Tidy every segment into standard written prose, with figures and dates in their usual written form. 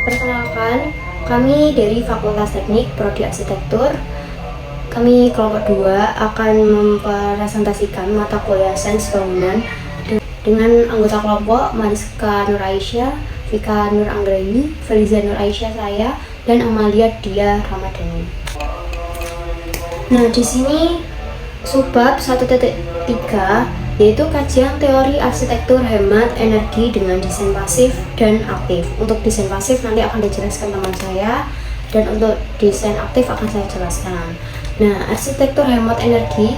Perkenalkan, kami dari Fakultas Teknik Prodi Arsitektur. Kami kelompok 2 akan mempresentasikan mata kuliah Sains Bangunan dengan anggota kelompok Mariska Nur Aisyah, Vika Nur Anggraini, Feliza Nur Aisyah saya, dan Amalia Dia Ramadhani. Nah, di sini subbab 1.3 yaitu kajian teori arsitektur hemat energi dengan desain pasif dan aktif. Untuk desain pasif nanti akan dijelaskan teman saya, dan untuk desain aktif akan saya jelaskan. Nah, arsitektur hemat energi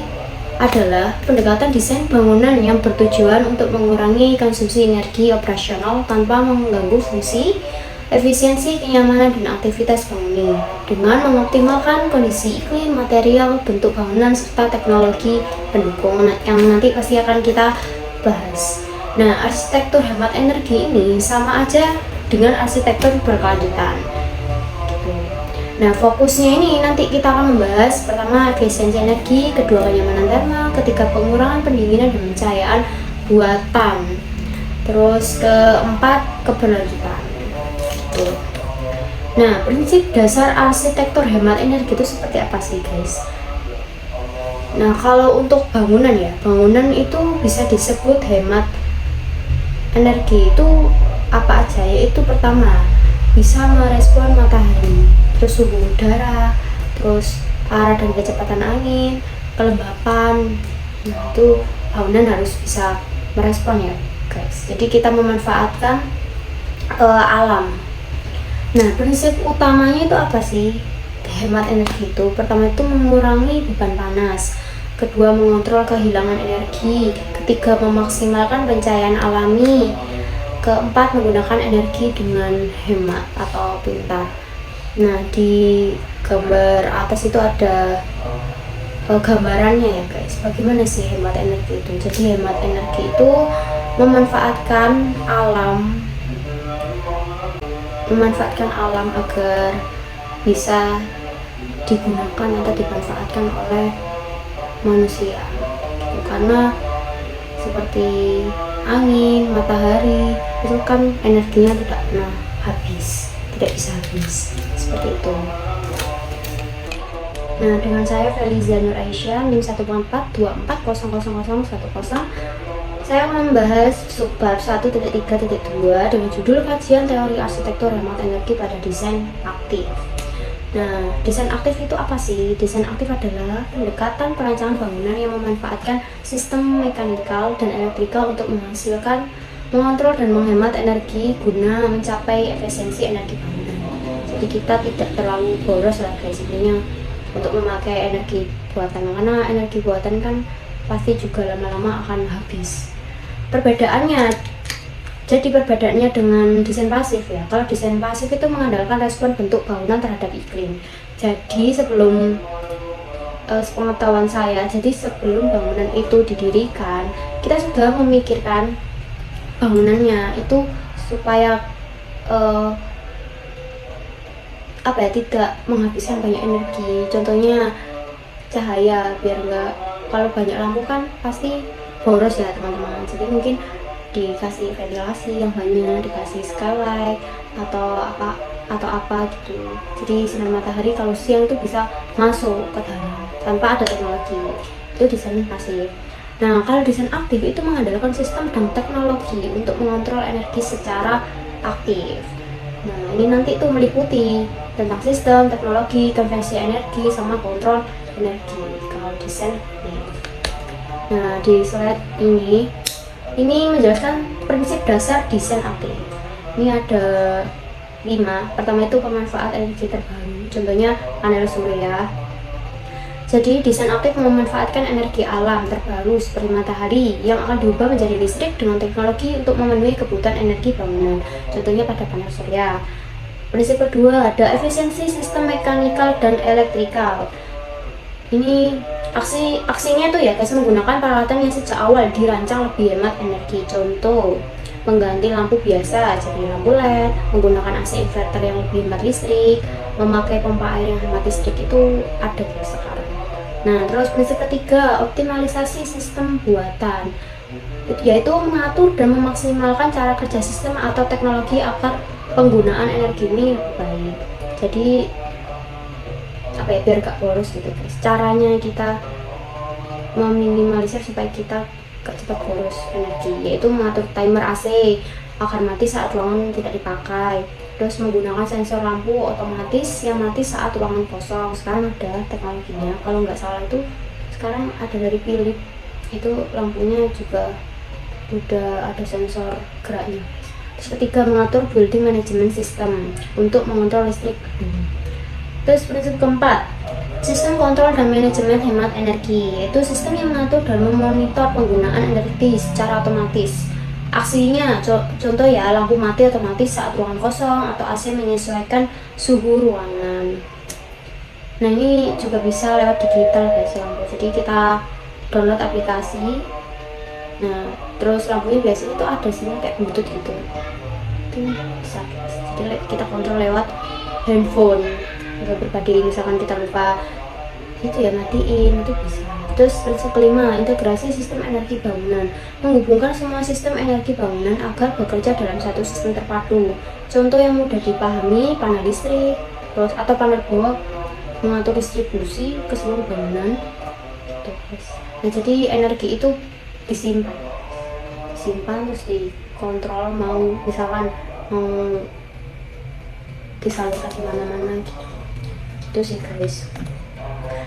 adalah pendekatan desain bangunan yang bertujuan untuk mengurangi konsumsi energi operasional tanpa mengganggu fungsi, efisiensi, kenyamanan, dan aktivitas penghuni dengan mengoptimalkan kondisi iklim, material, bentuk bangunan, serta teknologi pendukung yang nanti pasti akan kita bahas. Nah, arsitektur hemat energi ini sama aja dengan arsitektur berkelanjutan. Nah, fokusnya ini nanti kita akan membahas pertama efisiensi energi, kedua kenyamanan termal, ketiga pengurangan pendinginan dan pencahayaan buatan, terus keempat keberlanjutan. Nah, prinsip dasar arsitektur hemat energi itu seperti apa sih, guys? Nah, kalau untuk bangunan ya, bangunan itu bisa disebut hemat energi itu apa aja? Yaitu pertama, bisa merespon matahari, terus suhu udara, terus arah dan kecepatan angin, kelembapan. Nah, itu bangunan harus bisa merespon ya, guys. Jadi kita memanfaatkan alam. Nah, prinsip utamanya itu apa sih? Hemat energi itu pertama itu mengurangi beban panas, kedua mengontrol kehilangan energi, ketiga memaksimalkan pencahayaan alami, keempat menggunakan energi dengan hemat atau pintar. Nah, di gambar atas itu ada gambarannya ya, guys. Bagaimana sih hemat energi itu? Jadi hemat energi itu memanfaatkan alam agar bisa digunakan atau dimanfaatkan oleh manusia gitu. Karena seperti angin, matahari itu kan energinya tidak pernah habis, tidak bisa habis seperti itu. Nah, dengan saya Feliza Nur Aisyah, NIM 14424000010. Saya akan membahas subbab 1.3.2 dengan judul kajian teori arsitektur hemat energi pada desain aktif. Nah, desain aktif itu apa sih? Desain aktif adalah pendekatan perancangan bangunan yang memanfaatkan sistem mekanikal dan elektrikal untuk menghasilkan, mengontrol, dan menghemat energi guna mencapai efisiensi energi bangunan. Jadi kita tidak terlalu boros lah, guys, sebenarnya untuk memakai energi buatan, karena energi buatan kan pasti juga lama-lama akan habis. Perbedaannya dengan desain pasif ya. Kalau desain pasif itu mengandalkan respon bentuk bangunan terhadap iklim. Jadi sebelum sepengetahuan saya, jadi sebelum bangunan itu didirikan, kita sudah memikirkan bangunannya itu supaya tidak menghabiskan banyak energi. Contohnya cahaya, biar enggak, kalau banyak lampu kan pasti boros ya teman-teman. Jadi mungkin dikasih ventilasi yang banyak, dikasih skylight atau apa gitu. Jadi sinar matahari kalau siang itu bisa masuk ke dalam tanpa ada teknologi. Itu desain pasif. Nah, kalau desain aktif itu mengandalkan sistem dan teknologi untuk mengontrol energi secara aktif. Nah, ini nanti itu meliputi tentang sistem, teknologi, konversi energi, sama kontrol energi kalau desain aktif. Nah, di slide ini menjelaskan prinsip dasar desain aktif. Ini ada 5. Pertama itu pemanfaat energi terbaru, contohnya panel surya. Jadi desain aktif memanfaatkan energi alam terbaru seperti matahari yang akan diubah menjadi listrik dengan teknologi untuk memenuhi kebutuhan energi bangunan, contohnya pada panel surya. Prinsip kedua ada efisiensi sistem mekanikal dan elektrikal. Ini aksinya tuh ya, guys, menggunakan peralatan yang sejak awal dirancang lebih hemat energi. Contoh, mengganti lampu biasa jadi lampu LED, menggunakan AC inverter yang lebih hemat listrik, memakai pompa air yang hemat listrik, itu ada sekarang. Nah, terus prinsip ketiga, optimalisasi sistem buatan, yaitu mengatur dan memaksimalkan cara kerja sistem atau teknologi agar penggunaan energi ini lebih baik. Jadi apa ya, biar gak boros gitu guys. Caranya kita meminimalisir supaya kita gak cepat boros energi, yaitu mengatur timer AC agar mati saat ruangan tidak dipakai, terus menggunakan sensor lampu otomatis yang mati saat ruangan kosong. Sekarang ada teknologinya, kalau nggak salah itu sekarang ada dari Philips, itu lampunya juga udah ada sensor geraknya. Terus ketiga, mengatur building management system untuk mengontrol listrik. Terus prinsip keempat, sistem kontrol dan manajemen hemat energi, yaitu sistem yang mengatur dan memonitor penggunaan energi secara otomatis. Aksinya, contoh ya, lampu mati otomatis saat ruangan kosong, atau AC menyesuaikan suhu ruangan. Nah ini juga bisa lewat digital guys lampu. Jadi kita download aplikasi. Nah terus lampunya biasanya itu ada sini kayak bluetooth gitu. Itu bisa guys. Jadi kita kontrol lewat handphone. Nggak pribadi, misalkan kita lupa itu ya matiin, itu bisa. Terus prinsip kelima, integrasi sistem energi bangunan, menghubungkan semua sistem energi bangunan agar bekerja dalam satu sistem terpadu. Contoh yang mudah dipahami, panel listrik, terus atau panel bawah mengatur distribusi ke seluruh bangunan gitu guys. Nah jadi energi itu disimpan terus dikontrol, mau misalkan mau disalurkan kemana-mana gitu. Itu sih guys.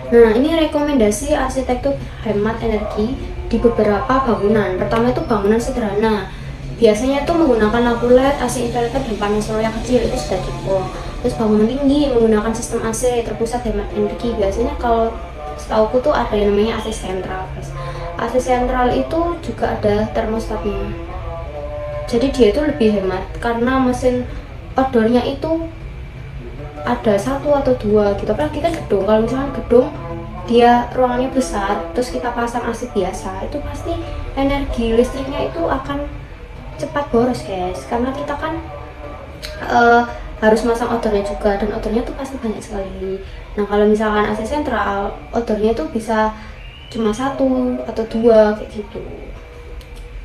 Nah ini rekomendasi arsitektur hemat energi di beberapa bangunan. Pertama itu bangunan sederhana, biasanya tuh menggunakan lampu LED, AC inverter dan panel solar yang kecil, itu sudah cukup. Terus bangunan tinggi menggunakan sistem AC terpusat hemat energi. Biasanya kalau setauku tuh ada yang namanya AC sentral guys. AC sentral itu juga ada termostatnya, jadi dia itu lebih hemat karena mesin outdoornya itu ada satu atau dua gitu. Apalagi kan gedung, kalau misalkan gedung dia ruangannya besar terus kita pasang AC biasa, itu pasti energi listriknya itu akan cepat boros guys, karena kita kan harus masang outdoornya juga, dan outdoornya tuh pasti banyak sekali. Nah kalau misalkan AC sentral, outdoornya tuh bisa cuma satu atau dua kayak gitu,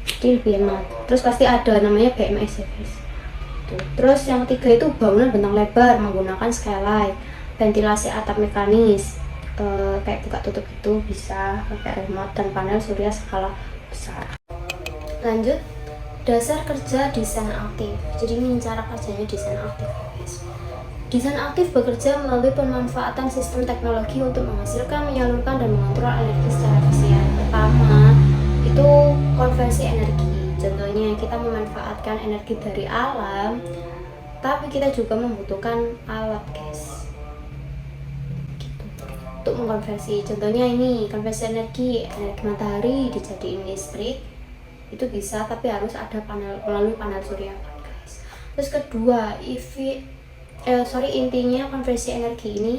jadi lebih hemat. Terus pasti ada namanya BMS ya guys. Terus yang ketiga itu bangunan bentang lebar menggunakan skylight, ventilasi atap mekanis, kayak buka tutup itu bisa pakai remote, dan panel surya skala besar. Lanjut, dasar kerja desain aktif. Jadi ini cara kerjanya desain aktif guys. Desain aktif bekerja melalui pemanfaatan sistem teknologi untuk menghasilkan, menyalurkan, dan mengontrol energi secara efisien. Pertama itu konversi energi. Contohnya kita memanfaatkan energi dari alam, tapi kita juga membutuhkan alat guys gitu, untuk mengkonversi. Contohnya ini konversi energi matahari dijadiin listrik, itu bisa, tapi harus ada panel, melalui panel surya guys. Terus kedua, intinya konversi energi ini,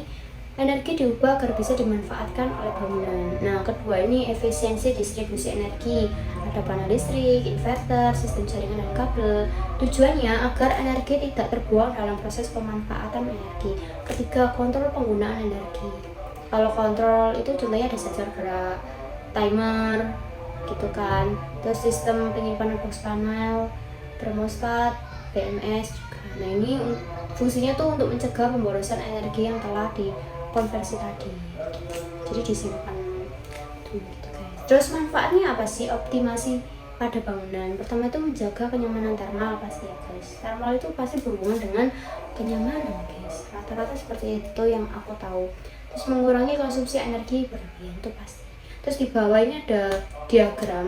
energi diubah agar bisa dimanfaatkan oleh bangunan. Nah kedua ini efisiensi distribusi energi, ada panel listrik, inverter, sistem jaringan dan kabel. Tujuannya agar energi tidak terbuang dalam proses pemanfaatan energi. Ketiga, kontrol penggunaan energi. Kalau kontrol itu contohnya ada sensor gerak, timer gitu kan. Terus sistem penyimpanan box panel, termostat, BMS juga. Nah ini fungsinya tuh untuk mencegah pemborosan energi yang telah dikonversi tadi, jadi disimpan tuh gitu guys. Terus manfaatnya apa sih optimasi pada bangunan? Pertama itu menjaga kenyamanan thermal pasti ya guys. Thermal itu pasti berhubungan dengan kenyamanan guys, rata-rata seperti itu yang aku tahu. Terus mengurangi konsumsi energi berlebihan itu pasti. Terus di bawah ini ada diagram,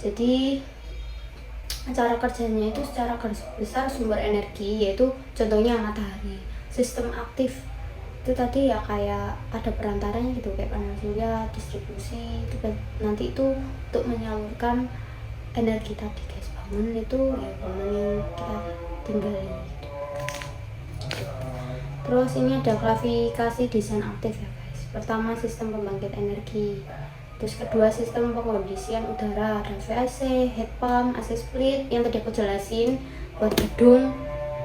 jadi cara kerjanya itu secara garis besar sumber energi, yaitu contohnya matahari. Sistem aktif itu tadi ya kayak ada perantaranya gitu, kayak panel surya, distribusi itu kan, nanti itu untuk menyalurkan energi tadi guys. Bangunan itu ya bangunan yang kita tinggali gitu. Terus ini ada klasifikasi desain aktif ya guys. Pertama sistem pembangkit energi, terus kedua sistem pengondisian udara, ada VAC, heat pump, AC split yang tadi aku jelasin buat gedung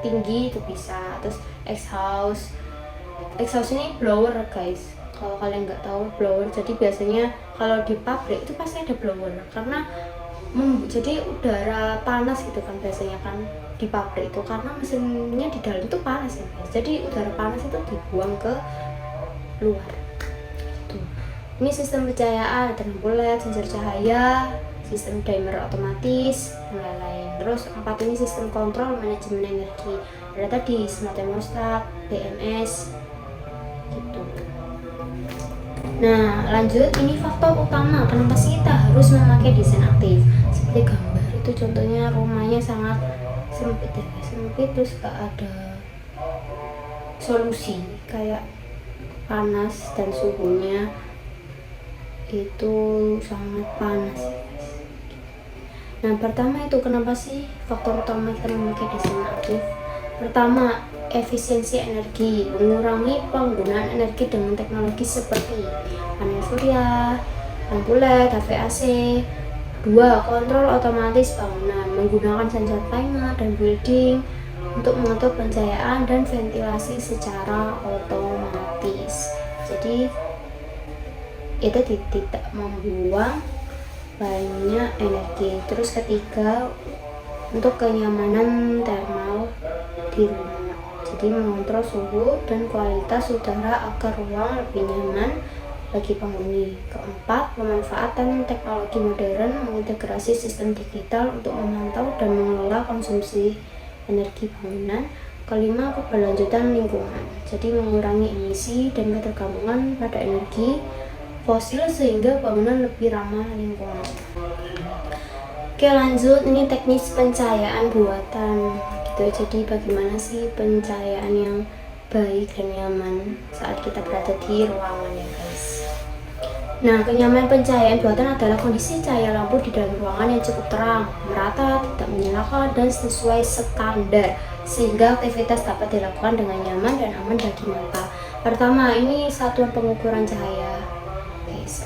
tinggi itu bisa. Terus exhaust ini blower guys, kalau kalian nggak tahu blower, jadi biasanya kalau di pabrik itu pasti ada blower karena jadi udara panas gitu kan biasanya kan di pabrik itu karena mesinnya di dalam itu panas ya guys. Jadi udara panas itu dibuang ke luar gitu. Ini sistem pencahayaan, ada lampu LED, sensor cahaya, sistem dimer otomatis, dan lain-lain. Terus 4 ini sistem kontrol manajemen energi, ada tadi smart thermostat, BMS gitu. Nah lanjut, ini faktor utama kenapa sih kita harus memakai desain aktif. Seperti gambar itu contohnya, rumahnya sangat sempit ya, sempit terus gak ada solusi, kayak panas dan suhunya itu sangat panas ya guys. Nah pertama itu kenapa sih faktor utama kita memakai desain aktif. Pertama, efisiensi energi, mengurangi penggunaan energi dengan teknologi seperti panel surya, lampu LED, HV AC. 2. Kontrol otomatis bangunan, menggunakan sensor climate dan building untuk mengatur pencahayaan dan ventilasi secara otomatis. Jadi itu tidak membuang banyak energi. Terus ketiga, untuk kenyamanan thermal di rumah, jadi mengontrol suhu dan kualitas udara agar ruang lebih nyaman bagi penghuni. Keempat, pemanfaatan teknologi modern, mengintegrasi sistem digital untuk memantau dan mengelola konsumsi energi bangunan. Kelima, keberlanjutan lingkungan, jadi mengurangi emisi dan ketergantungan pada energi fosil sehingga bangunan lebih ramah lingkungan. Oke lanjut, ini teknis pencahayaan buatan gitu. Jadi bagaimana sih pencahayaan yang baik dan nyaman saat kita berada di ruangan ya guys. Nah, kenyamanan pencahayaan buatan adalah kondisi cahaya lampu di dalam ruangan yang cukup terang, merata, tidak menyalakan, dan sesuai standar sehingga aktivitas dapat dilakukan dengan nyaman dan aman bagi mata. Pertama, ini satuan pengukuran cahaya.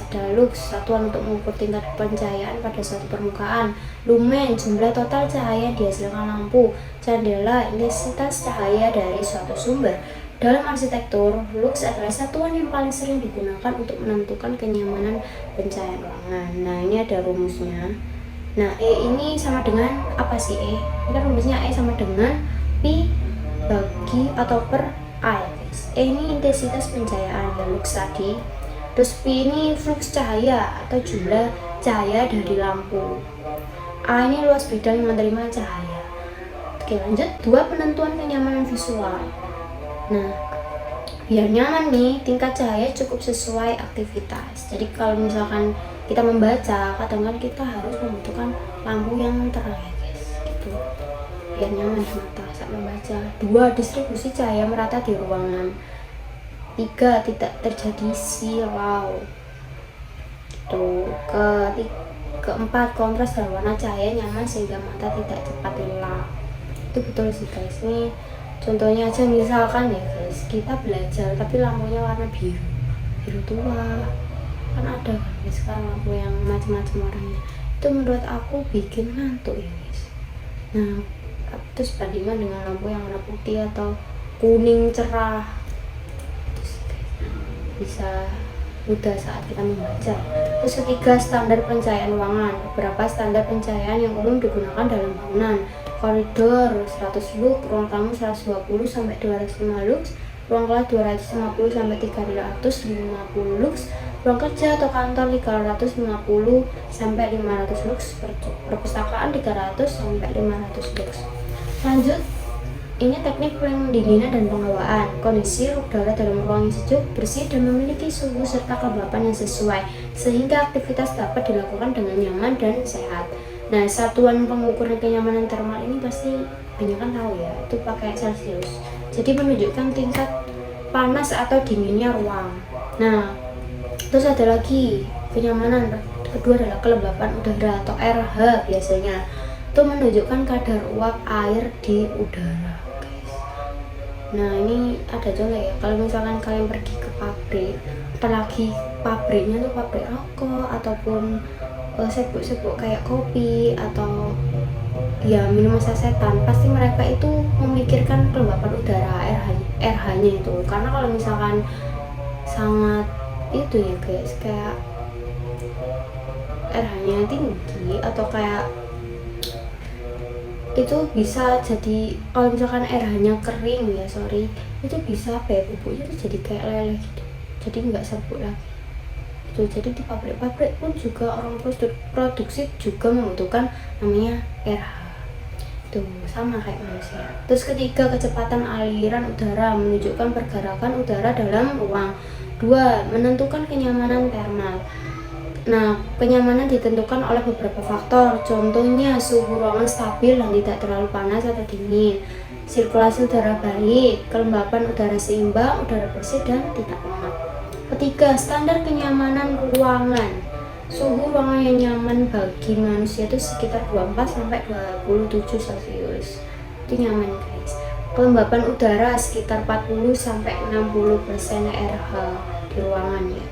Ada lux, satuan untuk mengukur tingkat pencahayaan pada suatu permukaan. Lumen, jumlah total cahaya yang dihasilkan lampu. Candela, intensitas cahaya dari suatu sumber. Dalam arsitektur, lux adalah satuan yang paling sering digunakan untuk menentukan kenyamanan pencahayaan ruangan. Nah ini ada rumusnya. Nah E ini sama dengan apa sih E? Ini kan rumusnya E sama dengan Pi bagi atau per A ya guys. E ini intensitas pencahayaan ya lux tadi. Terus P ini flux cahaya atau jumlah cahaya dari lampu. A ini luas bidang yang menerima cahaya. Oke lanjut, 2 penentuan kenyamanan visual. Nah biar nyaman nih, tingkat cahaya cukup sesuai aktivitas. Jadi kalau misalkan kita membaca, kadang-kadang kita harus membutuhkan lampu yang terang ya guys gitu, biar nyaman di mata saat membaca. 2. Distribusi cahaya merata di ruangan. 3. Tidak terjadi silau gitu. Keempat, kontras dan warna cahaya nyaman sehingga mata tidak cepat lelah. Itu betul sih guys. Ini contohnya aja, misalkan ya guys, kita belajar tapi lampunya warna biru tua, kan ada kan guys sekarang lampu yang macam-macam warnanya. Itu menurut aku bikin ngantuk ya guys. Nah terus bandingkan dengan lampu yang warna putih atau kuning cerah, bisa mudah saat kita membaca. Terus ketiga, standar pencahayaan ruangan. Beberapa standar pencahayaan yang umum digunakan dalam bangunan: koridor 100 lux, ruang tamu 120 sampai 205 lux, ruang kelas 250 sampai 350 lux, ruang kerja atau kantor 350 sampai 500 lux, perpustakaan 300 sampai 500 lux. Lanjut, ini teknik pendinginan dan penghawaan. Kondisi udara dalam ruang yang sejuk, bersih, dan memiliki suhu serta kelembapan yang sesuai, sehingga aktivitas dapat dilakukan dengan nyaman dan sehat. Nah, satuan pengukuran kenyamanan thermal ini pasti banyak kan tahu ya, itu pakai Celsius. Jadi menunjukkan tingkat panas atau dinginnya ruang. Nah, terus ada lagi kenyamanan kedua adalah kelembapan udara atau RH biasanya. Itu menunjukkan kadar uap air di udara. Nah ini ada contoh ya, kalau misalkan kalian pergi ke pabrik, apalagi pabriknya tuh pabrik rokok ataupun sebuk-sebuk kayak kopi atau ya minuman sasetan, pasti mereka itu memikirkan kelembapan udara RH-nya itu. Karena kalau misalkan sangat itu ya guys, kayak RH-nya tinggi atau kayak itu bisa jadi kalau misalkan RH-nya kering ya itu bisa apa ya, bubuknya itu jadi kayak leleh gitu, jadi nggak serbuk lagi itu. Jadi di pabrik-pabrik pun juga orang produksi juga membutuhkan namanya RH itu, sama kayak manusia. Terus ketiga, kecepatan aliran udara menunjukkan pergerakan udara dalam ruang. 2. Menentukan kenyamanan thermal. Nah, kenyamanan ditentukan oleh beberapa faktor, contohnya suhu ruangan stabil dan tidak terlalu panas atau dingin, sirkulasi udara baik, kelembapan udara seimbang, udara bersih dan tidak pengap. Ketiga, standar kenyamanan ruangan. Suhu ruangan yang nyaman bagi manusia itu sekitar 24-27 Celcius. Itu nyaman, guys. Kelembapan udara sekitar 40-60% RH di ruangan ya.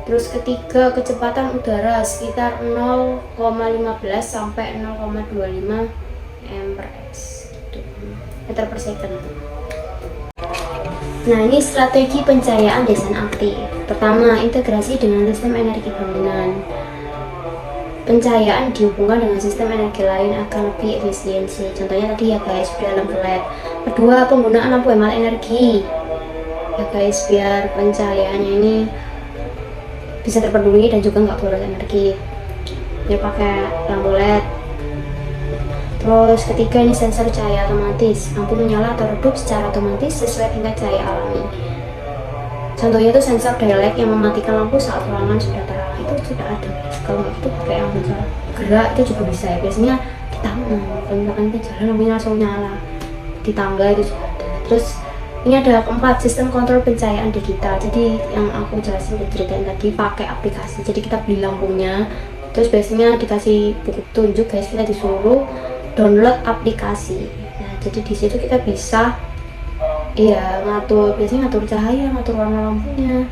Terus ketiga, kecepatan udara sekitar 0,15-0,25 m/s gitu, meter per second. Nah, ini strategi pencahayaan desain aktif. Pertama, integrasi dengan sistem energi bangunan. Pencahayaan dihubungkan dengan sistem energi lain agar lebih efisiensi. Contohnya tadi ya guys, biar lampu LED. Kedua, penggunaan lampu hemat energi. Ya guys, biar pencahayaannya ini bisa terpenuhi dan juga nggak boros energi. Dia pakai lampu LED. Terus ketiga, ini sensor cahaya otomatis. Lampu menyala atau redup secara otomatis sesuai tingkat cahaya alami. Contohnya itu sensor daylight yang mematikan lampu saat ruangan sudah terang. Itu sudah ada. Kalau itu pakai yang sensor gerak itu juga bisa ya. Biasanya di taman. Kalau misalkan kita jalan lampunya langsung nyala. Di tangga itu juga ada. Terus ini ada keempat, sistem kontrol pencahayaan digital. Jadi yang aku jelasin di ceritain tadi pakai aplikasi. Jadi kita beli lampunya, terus biasanya dikasih buku petunjuk guys, kita disuruh download aplikasi. Nah, jadi di situ kita bisa biasanya ngatur cahaya, ngatur warna lampunya.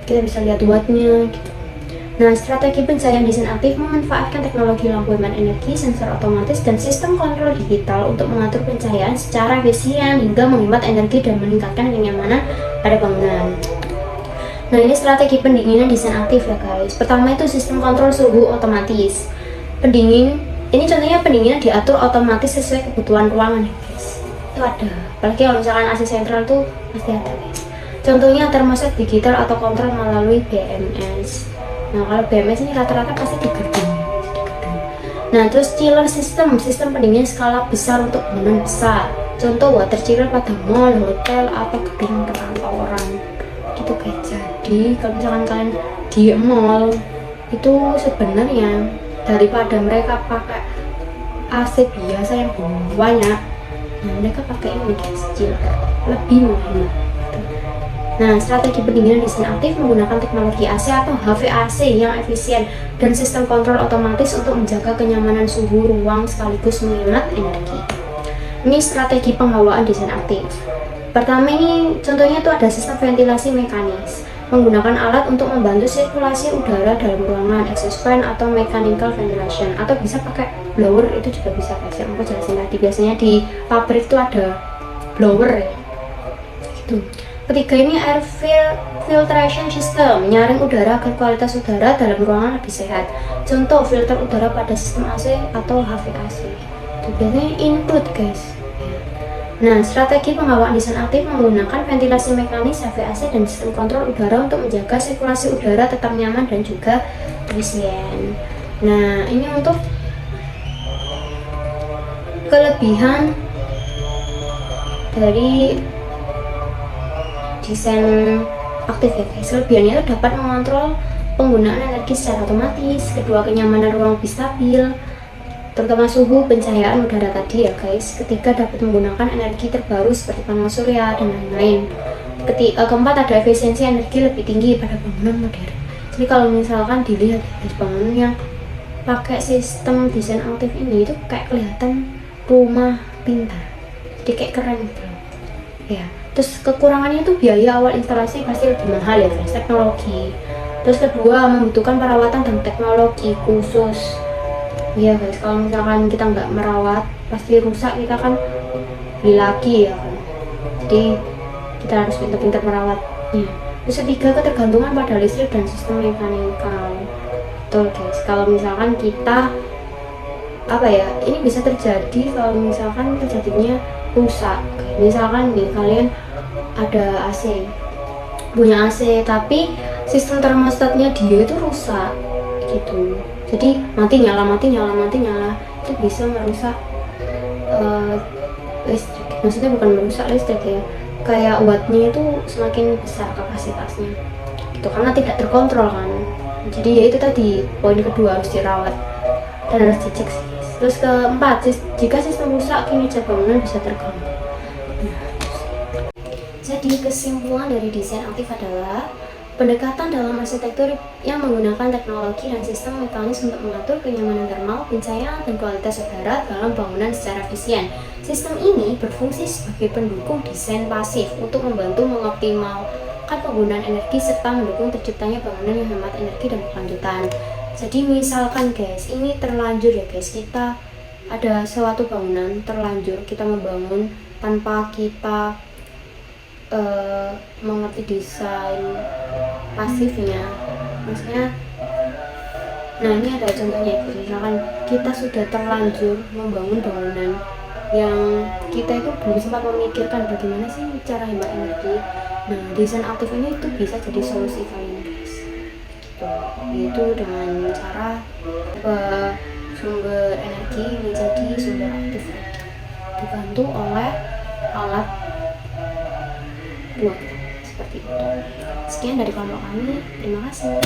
Kita bisa lihat wattnya gitu. Nah, strategi pencahayaan desain aktif memanfaatkan teknologi lampu hemat energi, sensor otomatis, dan sistem kontrol digital untuk mengatur pencahayaan secara efisien hingga menghemat energi dan meningkatkan kenyamanan pada bangunan. Nah, ini strategi pendinginan desain aktif ya guys. Pertama itu sistem kontrol suhu otomatis. Ini contohnya pendinginan diatur otomatis sesuai kebutuhan ruangan ya guys. Itu ada. Apalagi kalau misalkan AC sentral tuh pasti ada guys. Contohnya termostat digital atau kontrol melalui BMS. Nah, kalau BMS ini rata-rata pasti di gedung. Nah, terus chiller system pendingin skala besar untuk bangunan besar. Contoh water chiller pada mall, hotel, atau gedung perkantoran. Gitu guys. Jadi kalau misalkan kalian di mall itu sebenarnya daripada mereka pakai AC biasa yang banyak, nah mereka pakai ini guys, chiller, lebih menghemat. Nah, strategi pendinginan desain aktif menggunakan teknologi AC atau HVAC yang efisien dan sistem kontrol otomatis untuk menjaga kenyamanan suhu ruang sekaligus menghemat energi. Ini strategi penghawaan desain aktif. Pertama ini contohnya itu ada sistem ventilasi mekanis, menggunakan alat untuk membantu sirkulasi udara dalam ruangan, exhaust fan atau mechanical ventilation, atau bisa pakai blower, itu juga bisa guys, yang aku jelasin tadi. Biasanya di pabrik itu ada blower ya gitu. Ketiga ini air filtration system, menyaring udara agar kualitas udara dalam ruangan lebih sehat. Contoh filter udara pada sistem AC atau HVAC. Itu biasanya include guys. Nah, strategi penghawaan desain aktif menggunakan ventilasi mekanis, HVAC, dan sistem kontrol udara untuk menjaga sirkulasi udara tetap nyaman dan juga efisien. Nah, ini untuk kelebihan dari desain aktif ya guys. Kelebihannya itu dapat mengontrol penggunaan energi secara otomatis. Kedua, kenyamanan ruang lebih stabil, terutama suhu, pencahayaan udara tadi ya guys. Ketiga, dapat menggunakan energi terbaru seperti panel surya dan lain-lain. Keempat, ada efisiensi energi lebih tinggi pada bangunan modern. Jadi kalau misalkan dilihat di bangunan yang pakai sistem desain aktif ini, itu kayak kelihatan rumah pintar, jadi kayak keren gitu ya. Terus kekurangannya itu biaya awal instalasi pasti lebih mahal ya guys, teknologi. Terus kedua, membutuhkan perawatan dan teknologi khusus. Iya guys, kalau misalkan kita nggak merawat pasti rusak, kita kan beli lagi ya kan. Jadi kita harus pintar-pintar merawatnya. Terus ketiga, ketergantungan pada listrik dan sistem mekanikal. Betul guys, kalau misalkan kita apa ya, ini bisa terjadi kalau misalkan terjadinya rusak. Misalkan nih kalian ada AC, punya AC, tapi sistem termostatnya dia itu rusak gitu, jadi mati nyala mati nyala mati nyala, itu bisa merusak listrik. Maksudnya bukan merusak listrik ya, kayak wattnya itu semakin besar kapasitasnya gitu, karena tidak terkontrol kan. Jadi ya itu tadi poin kedua, harus dirawat dan harus dicek sih. Terus keempat, jika sistem rusak kinerja bangunan bisa terganggu. Jadi kesimpulan dari desain aktif adalah pendekatan dalam arsitektur yang menggunakan teknologi dan sistem mekanis untuk mengatur kenyamanan termal, pencahayaan, dan kualitas udara dalam bangunan secara efisien. Sistem ini berfungsi sebagai pendukung desain pasif untuk membantu mengoptimalkan penggunaan energi serta mendukung terciptanya bangunan yang hemat energi dan berkelanjutan. Jadi misalkan guys, ini terlanjur ya guys, kita ada suatu bangunan terlanjur kita membangun tanpa kita mengerti desain pasifnya, maksudnya, nah ini ada contohnya. Misalkan kita sudah terlanjur membangun bangunan yang kita itu belum sempat memikirkan bagaimana sih cara hemat energi. Nah, desain aktif ini itu bisa jadi solusi kalian guys gitu, yaitu dengan cara sumber energi menjadi sumber aktif dibantu oleh alat buat seperti itu. Sekian dari kelompok kami, terima kasih.